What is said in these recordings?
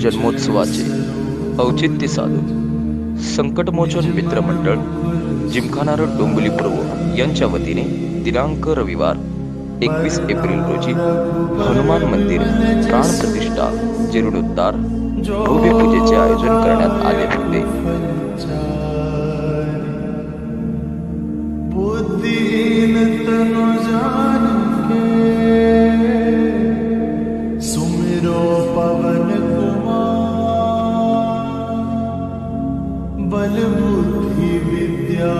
जन्मोत्सवाचे औचित्य साधून संकटमोचन मित्र मंडळ जिमखाना रोड डोंबिवली पूर्व यांच्या वतीने दिनांक रविवार 21 एप्रिल रोजी हनुमान मंदिर प्राण प्रतिष्ठा जीर्णोद्धार भव्य पूजेचे आयोजन करण्यात आले होते। सुमिरो पवन कुमार बल बुद्धि विद्या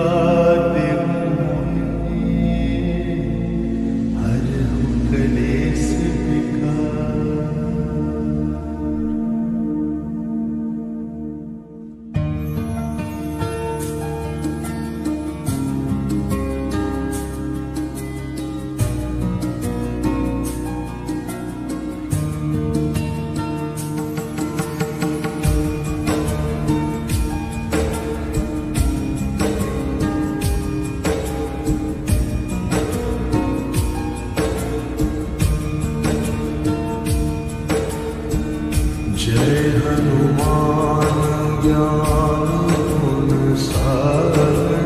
जय हनुमान ज्ञान गुण सागर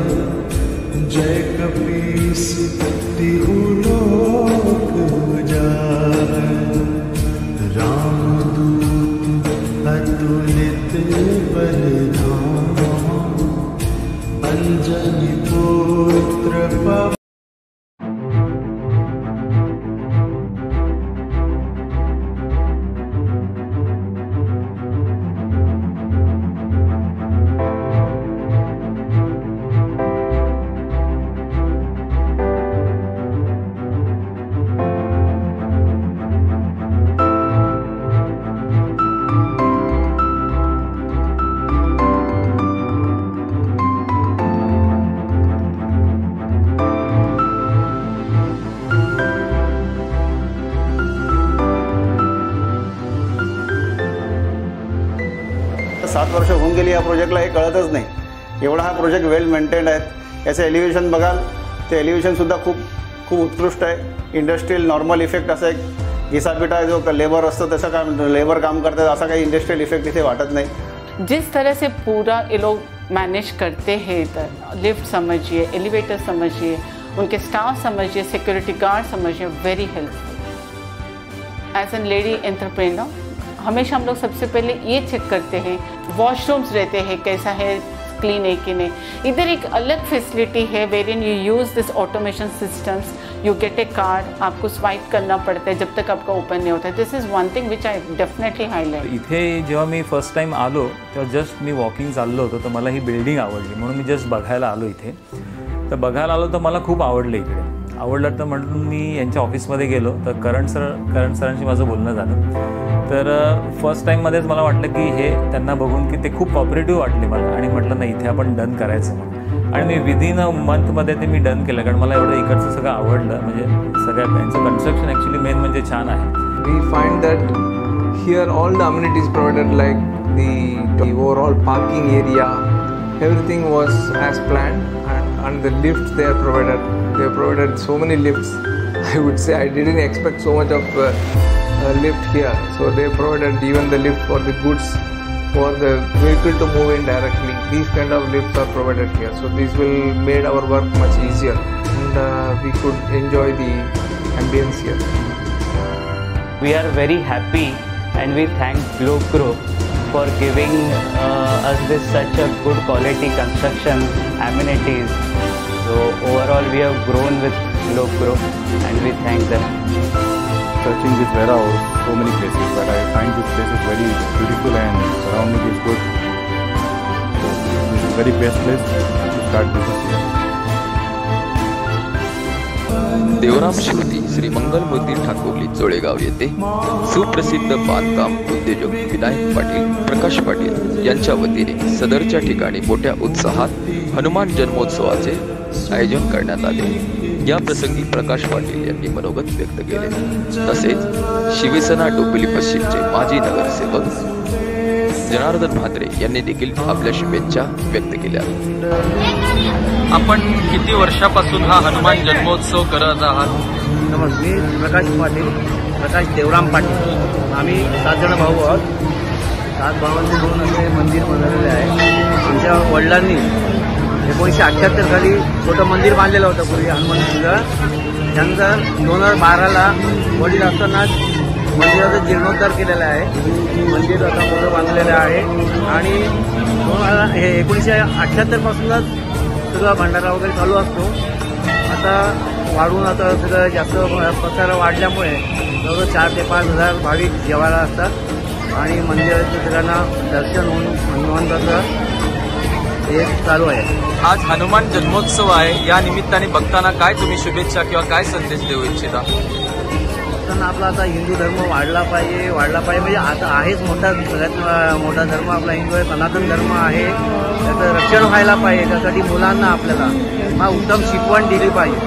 जय कपीस तिहु लोक उजागर रामदूत अतुलित बलधामा अंजनी पुत्र पवन। सात वर्ष होऊन गेली या प्रोजेक्टला, हे कळतच नाही एवढा हा प्रोजेक्ट वेल मेंटेन्ड आहे। याचं एलिव्हेशन बघाल ते एलिव्हेशनसुद्धा खूप उत्कृष्ट आहे। इंडस्ट्रियल नॉर्मल इफेक्ट असा एक घिसापिटा जो लेबर असतो तसं काम लेबर काम करतात असा काही इंडस्ट्रियल इफेक्ट इथे वाटत नहीं। जिस तरह से पूरा ये लोग मैनेज करते हैं, इधर लिफ्ट समझिए, एलिवेटर समझिए, उनके स्टाफ समझिए, सिक्योरिटी गार्ड समझिए, very helpful. As an lady entrepreneur हमेशा हम लोग सबसे पहले ये चेक करते हैं वॉशरूम्स रहते हैं कैसा है, क्लीन है कि नहीं। इधर एक अलग फैसिलिटी है wherein you use this automation systems, you get a card, आपको स्वाइप करना पड़ता है जब तक आपका ओपन नहीं होता है। This is one thing which I definitely highlight. इथे जेव्हा मी फर्स्ट टाइम आलो तेव्हा जस्ट मी वॉकिंग चाललो होतो, तर मला ही बिल्डिंग आवडली म्हणून मी जस्ट बघायला आलो इथे। तर बघायला आलो तर मला खूप आवडलं इकडे। आवडलं तर म्हणून मी यांच्या ऑफिसमध्ये गेलो तर करण सरांशी माझं बोलणं झालं। तर फर्स्ट टाईममध्येच मला वाटलं की हे त्यांना बघून की ते खूप कॉपरेटिव्ह वाटले मला, आणि म्हटलं नाही इथे आपण डन करायचं म्हणून। आणि मी विदिन अ मंथमध्ये ते मी डन केलं, कारण मला एवढं इकडचं सगळं आवडलं। म्हणजे सगळ्या यांचं कन्स्ट्रक्शन ॲक्च्युली मेन म्हणजे छान आहे। We find that here all the amenities provided like the overall parking area, everything was as planned, and the lifts they provided so many lifts. I would say I didn't expect so much of lift here, so they provided even the lift for the goods, for the vehicle to move in directly. These kind of lifts are provided here, so this will made our work much easier, and we could enjoy the ambience here. We are very happy and we thank Globe Group for giving us this such a good quality construction amenities. So overall we have grown with Globe Group and we thank them. Searching this warehouse so many places, but I find this place is very beautiful and surrounding is good. So this is very best place to start business here. Devram Shruti Shri Mangal Mandir Thakurli जोळेगाव येथे सुप्रसिद्ध बांधकाम उद्योजक विनायक पाटील प्रकाश पाटील यांच्या वतीने सदरच्या ठिकाणी मोठ्या उत्साहात हनुमान जन्मोत्सवाचे आयोजन करण्यात आले। या प्रसंगी प्रकाश पाटील यांनी मनोगत व्यक्त केले। तसेच शिवसेना डोंबिवली पश्चिमचे माजी नगरसेवक जनार्दन म्हात्रे यांनी देखील आपल्या शुभेच्छा व्यक्त केल्या। आपण किती वर्षापासून हा हनुमान जन्मोत्सव करत आहात? नमस्ते, मी प्रकाश पाटील, प्रकाश देवराम पाटील। आम्ही 7 जण भाऊ आहोत। 7 भावांनी 2 असे मंदिर बनवलेले आहे. आमच्या वडिलांनी 1978 साली छोटं मंदिर बांधलेलं होतं पूर्वी हनुमानजीचं. त्यानंतर 2012ला वडील असतानाच मंदिराचा जीर्णोद्धार केलेला आहे. मंदिर आता मोठं बांधलेलं आहे आणि 1978 पासूनच सगळा भंडारा वगैरे चालू असतो. आता वाढून आता सगळं जास्त पसारा वाढल्यामुळे जवळजवळ 4 ते 5 हजार भाविक जेवायला असतात आणि मंदिराच्या सगळ्यांना दर्शन होऊन हनुमानचं हे चालू आहे. आज हनुमान जन्मोत्सव आहे, या निमित्ताने बघताना काय तुम्ही शुभेच्छा किंवा काय संदेश देऊ इच्छिता? बघताना आपला आता हिंदू धर्म वाढला पाहिजे म्हणजे आता आहेच सगळ्यात मोठा धर्म आपला हिंदू आहे, सनातन धर्म आहे. त्याचं रक्षण व्हायला पाहिजे. त्यासाठी मुलांना आपल्याला हा उत्तम शिकवण दिली पाहिजे.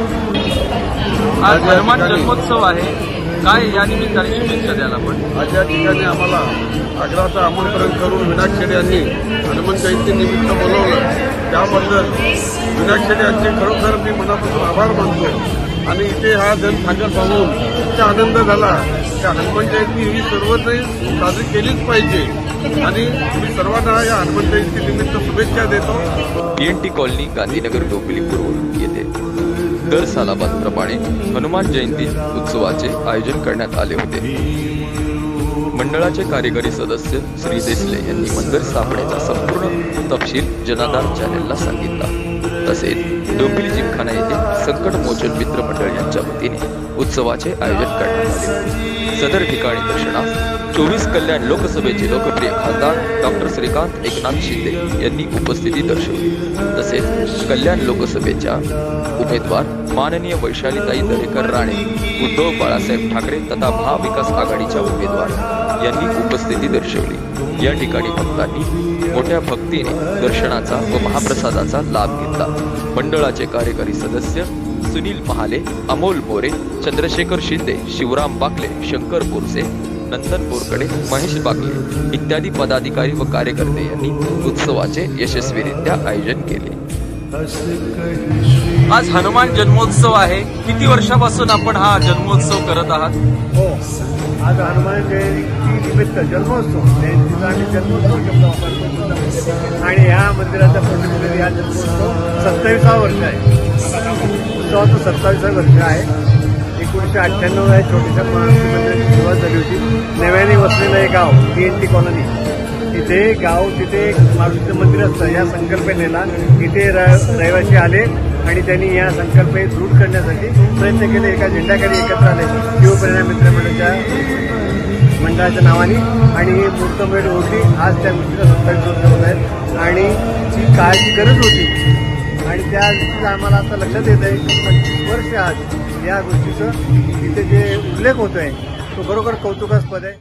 आज हनुमान जन्मोत्सव आहे, काय या निमित्ताने शुभेच्छा द्यायला पण? आज या ठिकाणी आम्हाला आग्रहाचं आमंत्रण करून विनायक शेटे यांनी हनुमान जयंती निमित्त बोलवलं. त्याबद्दल विनायक शेटे यांचे खरोखर मी मनापासून आभार मानतो. आणि इथे हा जनसागर पाहून इतका आनंद झाला की हनुमान जयंती ही सर्वजण साजरी केलीच पाहिजे आणि मी सर्वांना या हनुमान जयंती निमित्त शुभेच्छा देतो. PNT कॉलनी गांधीनगर डोंबिवली पूर्व येथे दर सालाबादप्रमाणे हनुमान जयंती उत्सवाचे आयोजन करण्यात आले होते. मंडळाचे कार्यकारी सदस्य श्री देसले यांनी मंदिर स्थापनेचा संपूर्ण तपशील जनाधार चॅनेलला सांगितला. तसेच डोंबिवली जिमखाना येथे संकट मोचन मित्र मंडळ यांच्या वतीने उत्सवाचे आयोजन करण्यात आले. सदर ठिकाणी दर्शनास 24 कल्याण लोकसभेचे लोकप्रिय खासदार डॉक्टर श्रीकांत एकनाथ शिंदे यांनी उपस्थिती दर्शवली. तसेच कल्याण लोकसभेच्या उमेदवार माननीय वैशालीताई दरेकर राणे, उद्धव बाळासाहेब ठाकरे तथा महाविकास आघाडीच्या उमेदवार यांनी उपस्थिती दर्शवली. या ठिकाणी भक्तांनी मोठ्या भक्तीने दर्शनाचा व महाप्रसादाचा लाभ घेतला. मंडळाचे कार्यकारी सदस्य सुनील महाले, अमोल मोरे, चंद्रशेखर शिंदे, शिवराम बाकले, शंकर बोरसे, नंदन बोरकडे, महेश बाकले इत्यादी पदाधिकारी व कार्यकर्ते यांनी उत्सवाचे यशस्वीरित्या आयोजन केले. आज हनुमान जन्मोत्सव आहे, किती वर्षापासून आपण हा जन्मोत्सव करत आहात? हो, आज हनुमान जयंती निमित्त जन्मोत्सव जयंतीचा आणि जन्मोत्सव शब्द वापरतो आणि ह्या मंदिराचा प्रतिनिधी हा जन्मोत्सव 27वा वर्ष आहे. उत्सवाचं 27वे वर्ष आहे. 1998 या छोट्याशा मंदिराची सुरुवात झाली होती. नव्याने वसलेलं हे गाव PNT कॉलनी, तिथे एक मारुतीचं मंदिर असतं. या संकल्पनेला इथे रहिवासी आले आणि त्यांनी या संकल्पने दृढ करण्यासाठी प्रयत्न केले. एका झेंड्याखाली एकत्र आले शिवप्रेरणा मित्र मंडळाच्या नावाने आणि ही मूर्तमेढ होती. आज त्या गोष्टीला 27 वर्ष होत आहेत आणि ती काळाची गरज होती आणि त्या गोष्टीचा आम्हाला आता लक्षात येत आहे की 25 वर्ष आज या गोष्टीचं इथे जे उल्लेख होत आहे तो खरोखर कौतुकास्पद आहे.